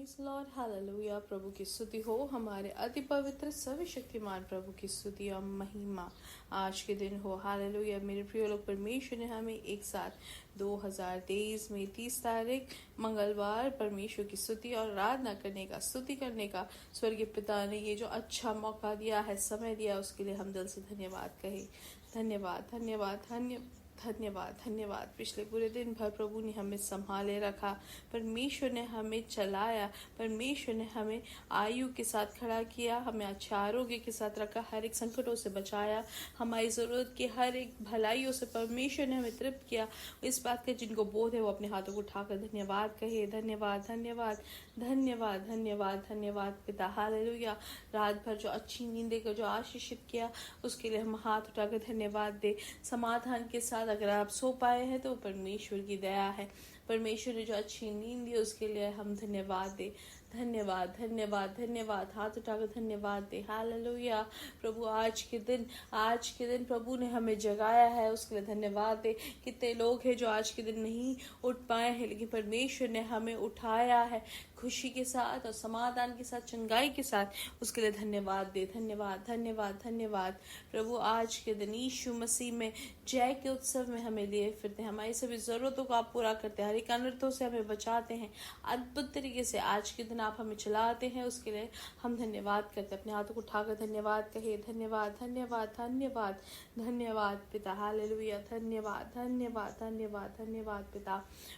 Praise Lord hallelujah. प्रभु की स्तुति हो, हमारे अति पवित्र सर्वशक्तिमान प्रभु की स्तुति और महिमा आज के दिन हो। हालेलुया। मेरे प्रिय लोग, परमेश्वर ने हमें एक साथ 2023 में 30 तारीख मंगलवार परमेश्वर की स्तुति और आराधना करने का, स्तुति करने का स्वर्गीय पिता ने ये जो अच्छा मौका दिया है, समय दिया, उसके लिए हम दिल से धन्यवाद कहें। धन्यवाद धन्यवाद धन्यवाद धन्यवाद। पिछले पूरे दिन भर प्रभु ने हमें संभाले रखा, परमेश्वर ने हमें चलाया, परमेश्वर ने हमें आयु के साथ खड़ा किया, हमें अच्छे आरोग्य के साथ रखा, हर एक संकटों से बचाया, हमारी जरूरत की हर एक भलाइयों से परमेश्वर ने हमें तृप्त किया। इस बात का जिनको बोध है वो अपने हाथों को उठाकर धन्यवाद कहे। धन्यवाद धन्यवाद धन्यवाद धन्यवाद धन्यवाद पिता। हालेलुया। रात भर जो अच्छी नींद को जो आशीषित किया उसके लिए हम हाथ उठाकर धन्यवाद दे। समाधान के साथ अगर आप सो पाए हैं तो परमेश्वर की दया है। परमेश्वर ने जो अच्छी नींद दी उसके लिए हम धन्यवाद दे। धन्यवाद धन्यवाद धन्यवाद। हाथ उठाकर धन्यवाद दे। हालेलुया। प्रभु आज के दिन प्रभु ने हमें जगाया है, उसके लिए धन्यवाद दे। कितने लोग हैं जो आज के दिन नहीं उठ पाए हैं, लेकिन परमेश्वर ने हमें उठाया है खुशी के साथ और समाधान के साथ, चंगाई के साथ, उसके लिए धन्यवाद दे। धन्यवाद धन्यवाद धन्यवाद। प्रभु आज के दिन यीशु मसीह में जय के उत्सव में हमें लिए फिरते हैं, हमारी सभी जरूरतों को आप पूरा करते हैं, हर एक अनर्थों से हमें बचाते हैं, अद्भुत तरीके से आज के दिन आप हमें चलाते हैं, उसके लिए हम धन्यवाद करते हैं। अपने हाथों को उठाकर धन्यवाद कहे। धन्यवाद धन्यवाद धन्यवाद धन्यवाद पिता। हालेलुया। धन्यवाद धन्यवाद धन्यवाद धन्यवाद पिता।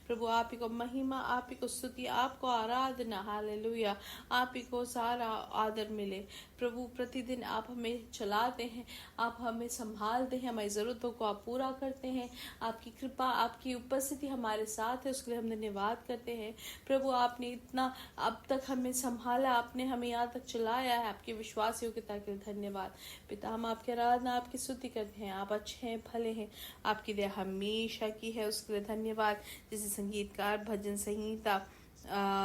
प्रभु आप ही को महिमा, आप ही को स्तुति, आपको आराधना। हालेलुया। आप ही को सारा आदर मिले। प्रभु प्रतिदिन आप हमें चलाते हैं, आप हमें संभालते हैं, हमारी जरूरतों को आप पूरा करते हैं। आपकी कृपा, आपकी उपस्थिति हमारे साथ है, उसके लिए हम धन्यवाद करते हैं। प्रभु आपने इतना अब तक हमें संभाला, आपने हमें यहाँ तक चलाया है, आपके विश्वास योग्यता के लिए धन्यवाद पिता। हम आपकी आराधना, आपकी स्तुति करते हैं। आप अच्छे हैं, भले हैं, आपकी दया हमेशा की है, उसके लिए धन्यवाद। जैसे संगीतकार भजन संहिता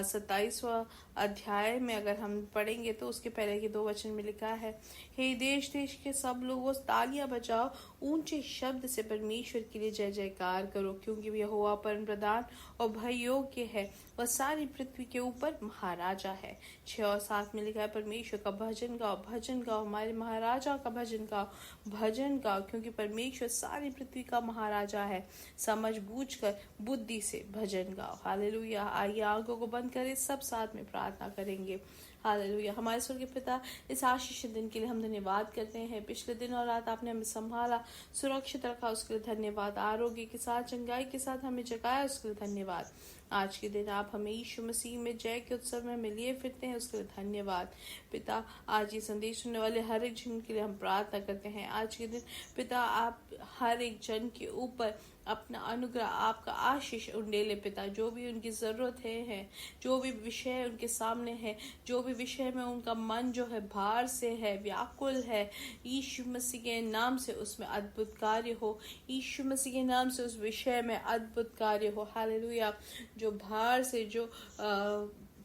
27वां अध्याय में अगर हम पढ़ेंगे तो उसके पहले के 2 वचन में लिखा है, हे देश देश के सब लोगों तालियां बजाओ, ऊंचे शब्द से परमेश्वर के लिए जय जयकार करो, क्योंकि यहोवा परम प्रधान और भय योग्य है, वह सारी पृथ्वी के ऊपर महाराजा है। 6 और 7 में लिखा है, परमेश्वर का भजन गाओ, भजन गाओ, हमारे महाराजा का भजन गाओ, भजन गाओ, क्योंकि परमेश्वर सारी पृथ्वी का महाराजा है। समझ बूझ कर बुद्धि से भजन गाओ। हालेलुया। आइए आंखों को बंद करें, सब साथ में प्रार्थना करेंगे। हालेलुया। हमारे स्वर्गीय पिता, इस आशीष दिन के लिए हम धन्यवाद करते हैं। पिछले दिन और रात आपने हमें संभाला, सुरक्षित रखा, उसके लिए धन्यवाद। आरोग्य के साथ, चंगाई के साथ हमें जगाया, उसके लिए धन्यवाद। आज के दिन आप हमें यीशु मसीह में जय के उत्सव में हमें लिए फिरते हैं, उसके लिए धन्यवाद पिता। आज ये संदेश सुनने वाले हर एक जन के लिए हम प्रार्थना करते हैं। आज के दिन पिता आप हर एक जन के ऊपर अपना अनुग्रह, आपका आशीष उंडेले पिता। जो भी उनकी जरूरत है, जो भी विषय उनके सामने है, जो भी विषय में उनका मन जो है भार से है, व्याकुल है, यीशु मसीह के नाम से उसमें अद्भुत कार्य हो। यीशु मसीह के नाम से उस विषय में अद्भुत कार्य हो। हालेलुया। जो भार से, जो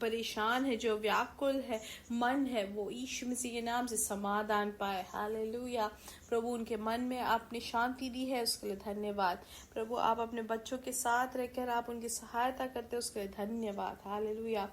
परेशान है, जो व्याकुल है, मन है, वो यीशु मसीह के नाम से समाधान पाए। हालेलुया। प्रभु उनके मन में आपने शांति दी है, उसके लिए धन्यवाद। प्रभु आप अपने बच्चों के साथ रहकर आप उनकी सहायता करते हैं, उसके लिए धन्यवाद। हालेलुया।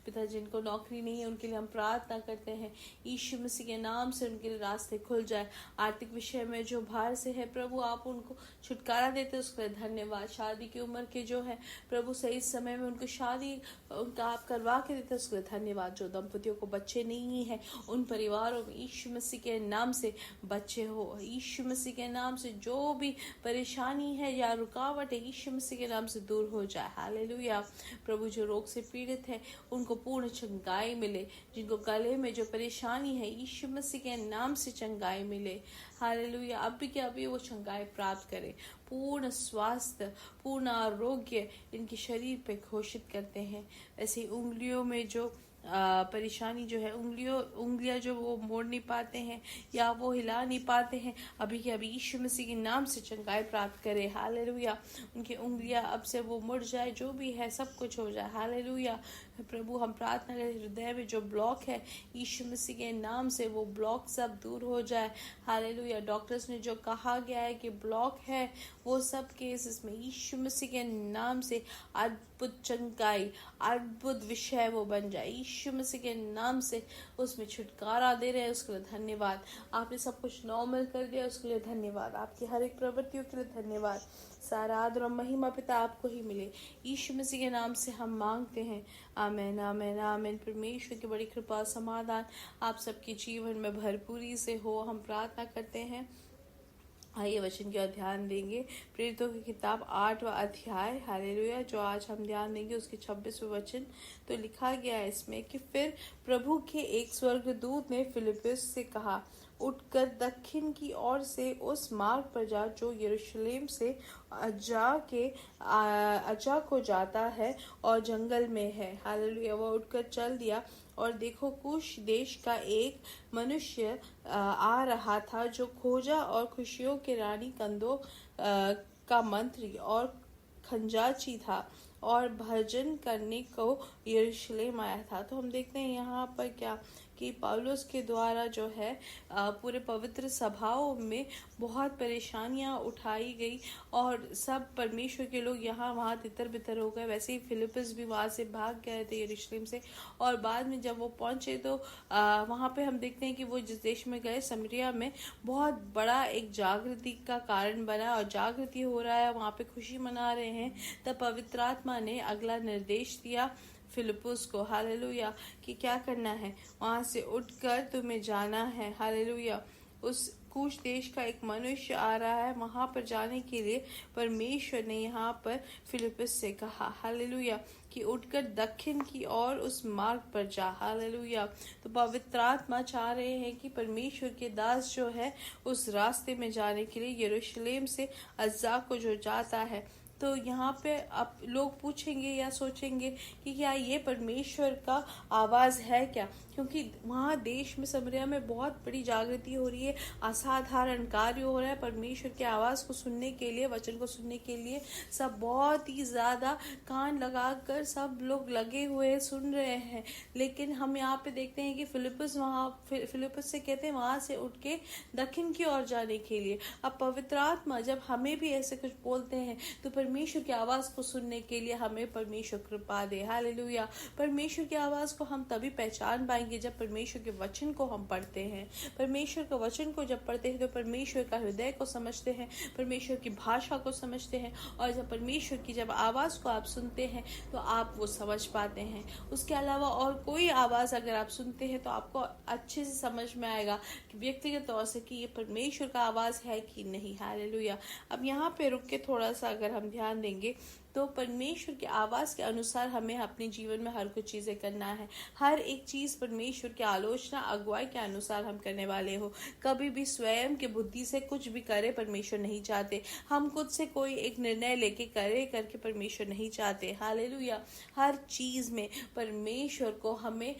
पिता जिनको नौकरी नहीं है उनके लिए हम प्रार्थना करते हैं, यीशु मसीह के नाम से उनके लिए रास्ते खुल जाए। आर्थिक विषय में जो भार से है प्रभु आप उनको छुटकारा देते हैं, उसके लिए धन्यवाद। शादी की उम्र के जो है प्रभु सही समय में उनको शादी उनका आप करवा के देते हैं, उसके लिए धन्यवाद। जो दंपतियों को बच्चे नहीं है उन परिवारों में यीशु मसीह के नाम से बच्चे हो। यीशु मसीह के नाम से जो भी परेशानी है या रुकावट है यीशु मसीह के नाम से दूर हो जाए। हालेलुया। प्रभु जो रोग से पीड़ित है उनको पूर्ण चंगाई मिले। जिनको गले में जो परेशानी है यीशु मसीह के नाम से चंगाई मिले। हालेलुया। अभी के अभी वो चंगाई प्राप्त करे। पूर्ण स्वास्थ्य, पूर्ण आरोग्य इनके शरीर पे घोषित करते हैं। ऐसे उंगलियों में जो परेशानी जो है, उंगलियां जो वो मोड़ नहीं पाते हैं या वो हिला नहीं पाते हैं, अभी के अभी यीशु मसीह के नाम से चंगाई प्राप्त करे। हालेलुया। उनकी उंगलियां अब से वो मुड़ जाए, जो भी है सब कुछ हो जाए। हालेलुया। प्रभु हम प्रार्थना करें हृदय में जो ब्लॉक है यीशु मसीह के नाम से वो ब्लॉक सब दूर हो जाए। हालेलुया। डॉक्टर्स ने जो कहा गया है कि ब्लॉक है वो सब केसेस में यीशु मसीह के नाम से अद्भुत चंगाई, अद्भुत विषय वो बन जाए यीशु मसीह के नाम से। उसमें छुटकारा दे रहे हैं, उसके लिए धन्यवाद। आपने सब कुछ नॉर्मल कर दिया, उसके लिए धन्यवाद। आपकी हर एक प्रवृत्तियों के लिए धन्यवाद। सारा आदर और महिमा पिता आपको ही मिले, यीशु मसीह के नाम से हम मांगते हैं। आमीन आमीन आमीन। परमेश्वर की बड़ी कृपा समाधान आप सबके जीवन में भरपूरी से हो, हम प्रार्थना करते हैं। आइए वचन की ओर ध्यान देंगे। प्रेरितों की किताब 8वां अध्याय, हालेलुया, जो आज हम ध्यान देंगे उसके 26वें वचन। तो लिखा गया है इसमें कि फिर प्रभु के एक स्वर्गदूत ने फिलिप्पुस से कहा, उठकर दक्षिण की ओर से उस मार्ग पर जा जो यरूशलेम से अजा को जाता है और जंगल में है। हालेलुया। वह उठकर चल दिया और देखो कुश देश का एक मनुष्य आ रहा था जो खोजा और खुशियों के रानी कंदों का मंत्री और खंजाची था और भजन करने को यरूशलेम आया था। तो हम देखते हैं यहाँ पर क्या कि पौलुस के द्वारा जो है पूरे पवित्र सभाओं में बहुत परेशानियां उठाई गई और सब परमेश्वर के लोग यहाँ वहाँ तितर बितर हो गए। वैसे ही फिलिप्पस भी वहाँ से भाग गए थे यरूशलेम से, और बाद में जब वो पहुंचे तो वहाँ पे हम देखते हैं कि वो जिस देश में गए समरिया में बहुत बड़ा एक जागृति का कारण बना और जागृति हो रहा है, वहाँ पे खुशी मना रहे हैं। तब पवित्र आत्मा ने अगला निर्देश दिया फिलिप्पुस को, हालेलुया, कि क्या करना है, वहां से उठकर तुम्हें जाना है। हालेलुया। उस कूश देश का एक मनुष्य आ रहा है, वहां पर जाने के लिए परमेश्वर ने यहाँ पर फिलिप्पुस से कहा, हालेलुया, कि उठकर दक्षिण की ओर उस मार्ग पर जा। हालेलुया। तो पवित्र आत्मा चाह रहे हैं कि परमेश्वर के दास जो है उस रास्ते में जाने के लिए यरूशलेम से अज्जा को जो जाता है। तो यहाँ पे अब लोग पूछेंगे या सोचेंगे कि क्या ये परमेश्वर का आवाज है क्या, क्योंकि वहाँ देश में समरिया में बहुत बड़ी जागृति हो रही है, असाधारण कार्य हो रहा है। परमेश्वर के आवाज को सुनने के लिए, वचन को सुनने के लिए सब बहुत ही ज्यादा कान लगाकर सब लोग लगे हुए सुन रहे हैं। लेकिन हम यहाँ पे देखते हैं कि फिलिप्पुस से कहते हैं वहां से उठ के दक्षिण की ओर जाने के लिए। अब पवित्र आत्मा जब हमें भी ऐसे कुछ बोलते हैं तो परमेश्वर की आवाज को सुनने के लिए हमें परमेश्वर कृपा दे। हालेलुया। परमेश्वर की आवाज को हम तभी पहचान पाएंगे जब परमेश्वर के वचन को हम पढ़ते हैं। परमेश्वर के वचन को जब पढ़ते हैं तो परमेश्वर का हृदय को समझते हैं, परमेश्वर की भाषा को समझते हैं, और जब परमेश्वर की जब आवाज को आप सुनते हैं तो आप वो समझ पाते हैं। उसके अलावा और कोई आवाज अगर आप सुनते हैं तो आपको अच्छे से समझ में आएगा कि व्यक्तिगत तौर से कि ये परमेश्वर का आवाज है कि नहीं। हालेलुया। अब यहाँ पे रुक के थोड़ा सा अगर हम ध्यान देंगे तो परमेश्वर के आवाज के अनुसार हमें अपने जीवन में हर कुछ चीजें करना है। हर एक चीज परमेश्वर की आलोचना अगुवाई के अनुसार हम करने वाले हो। कभी भी स्वयं के बुद्धि से कुछ भी करे परमेश्वर नहीं चाहते। हम खुद से कोई एक निर्णय लेके करे करके परमेश्वर नहीं चाहते। हालेलुया। हर चीज में परमेश्वर को हमें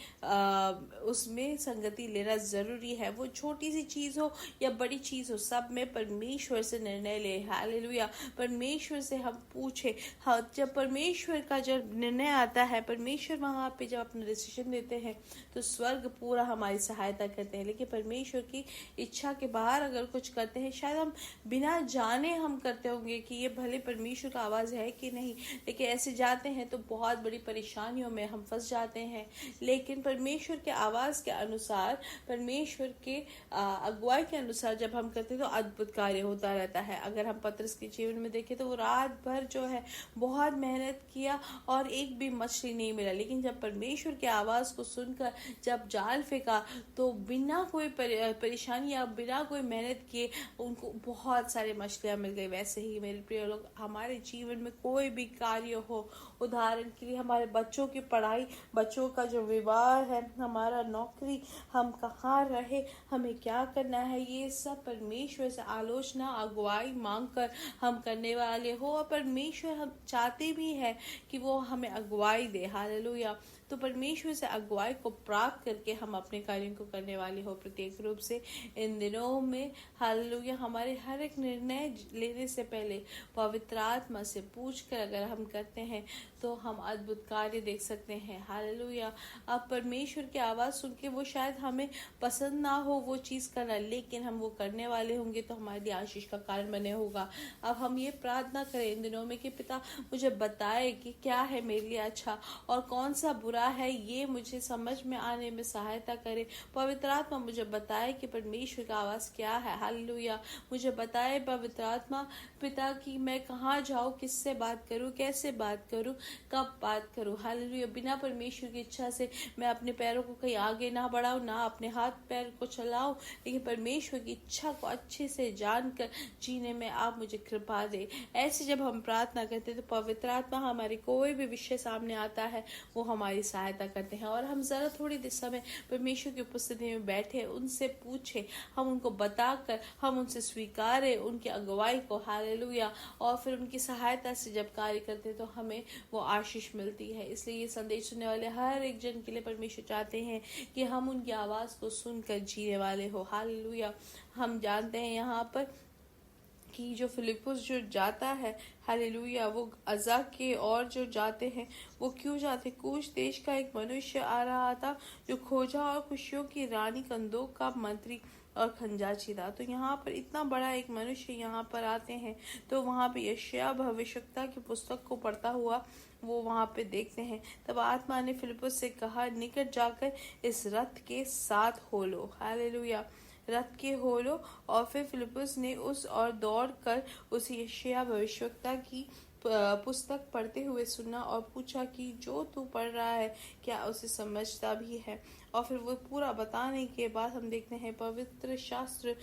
उसमें संगति लेना जरूरी है। वो छोटी सी चीज हो या बड़ी चीज हो, सब में परमेश्वर से निर्णय ले। हालेलुया। परमेश्वर से हम पूछे। हाँ, जब परमेश्वर का जब निर्णय आता है, परमेश्वर वहां पे जब अपना डिसीजन देते हैं तो स्वर्ग पूरा हमारी सहायता करते हैं। लेकिन परमेश्वर की इच्छा के बाहर अगर कुछ करते हैं, शायद हम बिना जाने हम करते होंगे कि ये भले परमेश्वर का आवाज है कि नहीं, लेकिन ऐसे जाते हैं तो बहुत बड़ी परेशानियों में हम फंस जाते हैं। लेकिन परमेश्वर के आवाज के अनुसार, परमेश्वर के अगुवाई के अनुसार जब हम करते हैं तो अद्भुत कार्य होता रहता है। अगर हम पतरस के जीवन में देखें तो वो रात भर जो है बहुत मेहनत किया और एक भी मछली नहीं मिला, लेकिन जब परमेश्वर की आवाज को सुनकर जब जाल फेंका तो बिना कोई परेशानी या बिना कोई मेहनत किए उनको बहुत सारे मछलियां मिल गई। वैसे ही मेरे प्रिय लोग, हमारे जीवन में कोई भी कार्य हो, उदाहरण के लिए हमारे बच्चों की पढ़ाई, बच्चों का जो विवाह है, हमारा नौकरी, हम कहाँ रहे, हमें क्या करना है, ये सब परमेश्वर से आलोचना अगुवाई मांग कर हम करने वाले हो। और परमेश्वर हम चाहते भी है कि वो हमें अगुवाई दे। हालेलुया। तो परमेश्वर से अगुवाई को प्राप्त करके हम अपने कार्यों को करने वाले हो। प्रत्येक रूप से इन दिनों में हालेलुया हमारे हर एक निर्णय लेने से पहले पवित्र आत्मा से पूछकर अगर हम करते हैं तो हम अद्भुत कार्य देख सकते हैं। हालेलुया। अब परमेश्वर की आवाज सुन के वो शायद हमें पसंद ना हो वो चीज करना, लेकिन हम वो करने वाले होंगे तो हमारे लिए आशीष का कारण बने होगा। अब हम ये प्रार्थना करें इन दिनों में कि पिता मुझे बताए कि क्या है मेरे लिए अच्छा और कौन सा बुरा है, ये मुझे समझ में आने में सहायता करे। पवित्र आत्मा मुझे बताए कि परमेश्वर का आवाज क्या है। हालेलुया। मुझे बताए पवित्र आत्मा पिता की मैं कहाँ जाऊँ, किससे बात करूँ, कैसे बात करूँ, कब बात करूँ। हालेलुया। बिना परमेश्वर की इच्छा से मैं अपने पैरों को कहीं आगे ना बढ़ाऊं, ना अपने हाथ पैर को चलाऊं, लेकिन परमेश्वर की इच्छा को अच्छे से जानकर जीने में आप मुझे कृपा दे। ऐसे जब हम प्रार्थना करते हैं तो पवित्र आत्मा हमारे कोई भी विषय सामने आता है वो हमारी सहायता करते हैं और हम जरा थोड़ी देर समय परमेश्वर की उपस्थिति में बैठे उनसे पूछे, हम उनको बताकर हम उनसे स्वीकारे उनकी अगुवाई को। हालेलुया। और फिर उनकी सहायता से जब कार्य करते हैं तो हमें वो आशीष मिलती है। इसलिए ये संदेश सुनने वाले हर एक जन के लिए परमेश्वर चाहते हैं कि हम उनकी आवाज को सुनकर जीने वाले हो। हालेलुया। हम जानते हैं यहाँ पर कि जो फिलिपुस जो जाता है, हालेलुया, वो अजा के और जो जाते हैं वो क्यों जाते? कूश देश का एक मनुष्य आ रहा था जो खोजा और खुशियों की रानी कंदोक का मंत्री और खंजाची था। तो यहाँ पर इतना बड़ा एक मनुष्य यहाँ पर आते हैं तो वहाँ पे यशायाह भविष्यवक्ता की पुस्तक को पढ़ता हुआ वो वहाँ पे देखते हैं। तब आत्मा ने फिलिपुस से कहा, निकट जाकर इस रथ के साथ हो लो। हालेलुया। रथ के हो लो। और फिर फिलिपुस ने उस और दौड़ कर उस यशायाह भविष्यवक्ता की पुस्तक पढ़ते हुए सुना और पूछा कि जो तू पढ़ रहा है क्या उसे समझता भी है? और फिर वो पूरा बताने के बाद हम देखते हैं पवित्र शास्त्र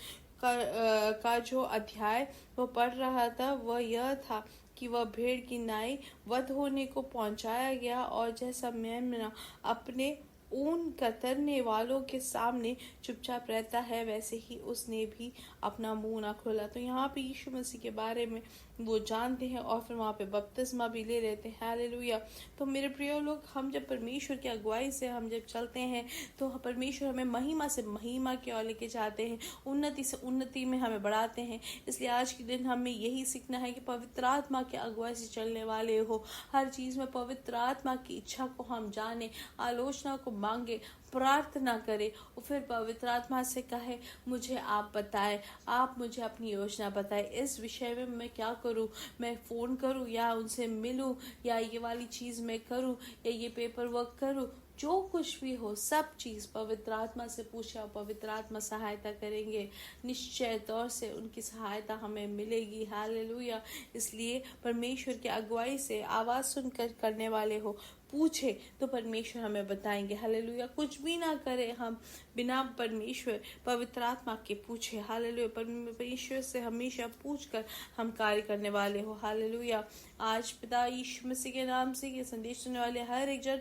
का जो अध्याय वो पढ़ रहा था वह यह था कि वह भेड़ की नाई वध होने को पहुंचाया गया और जैसा मेमना अपने ऊन कतरने वालों के सामने चुपचाप रहता है वैसे ही उसने भी अपना मुंह ना खोला। तो यहाँ पे यीशु मसीह के बारे में वो जानते हैं और फिर वहाँ पे बपतिस्मा भी ले लेते हैं। हालेलुया। तो मेरे प्रिय लोग, हम जब परमेश्वर की अगुवाई से हम जब चलते हैं तो परमेश्वर हमें महिमा से महिमा की ओर लेके जाते हैं, उन्नति से उन्नति में हमें बढ़ाते हैं। इसलिए आज के दिन हमें यही सीखना है कि पवित्र आत्मा की अगुवाई से चलने वाले हो। हर चीज में पवित्र आत्मा की इच्छा को हम जाने, आलोचना को मांगे, प्रार्थना करे और फिर पवित्र आत्मा से कहे मुझे आप बताएं, आप मुझे अपनी योजना बताएं, इस विषय में मैं क्या करूं, मैं फोन करूं या उनसे मिलूं या ये वाली चीज मैं करूं या ये पेपर वर्क करूं, जो कुछ भी हो सब चीज पवित्र आत्मा से पूछे और पवित्र आत्मा सहायता करेंगे। निश्चय तौर से उनकी सहायता हमें मिलेगी। हालेलुया। इसलिए परमेश्वर की अगुवाई से आवाज सुनकर करने वाले हो, पूछे तो परमेश्वर हमें बताएंगे। हालेलुया। कुछ भी ना करे हम बिना परमेश्वर पवित्र आत्मा के पूछे। हालेलुया। परमेश्वर से हमेशा पूछकर हम कार्य करने वाले हो। हालेलुया। आज पिता यीशु मसीह के नाम से ये संदेश सुनने वाले हर एक जन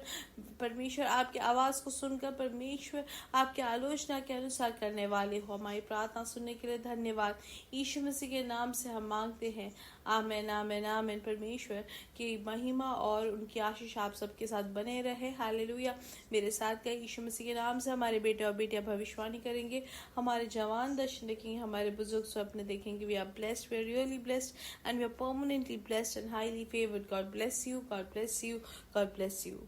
परमेश्वर आपकी आवाज को सुनकर परमेश्वर आपके आलोचना के अनुसार करने वाले हो। हमारी प्रार्थना सुनने के लिए धन्यवाद। यीशु मसीह के नाम से हम मांगते हैं। आमेन, आमेन, आमेन। परमेश्वर की महिमा और उनकी आशीष आप सबके साथ बने रहे। हालेलुया। मेरे साथ का यीशु मसीह के नाम से हमारे बेटे और बेटियां भविष्यवाणी करेंगे, हमारे जवान दर्शन देखेंगे, हमारे बुजुर्ग स्वप्न देखेंगे। We are blessed, we are really blessed and we are permanently blessed and highly favoured. God bless you, God bless you, God bless you.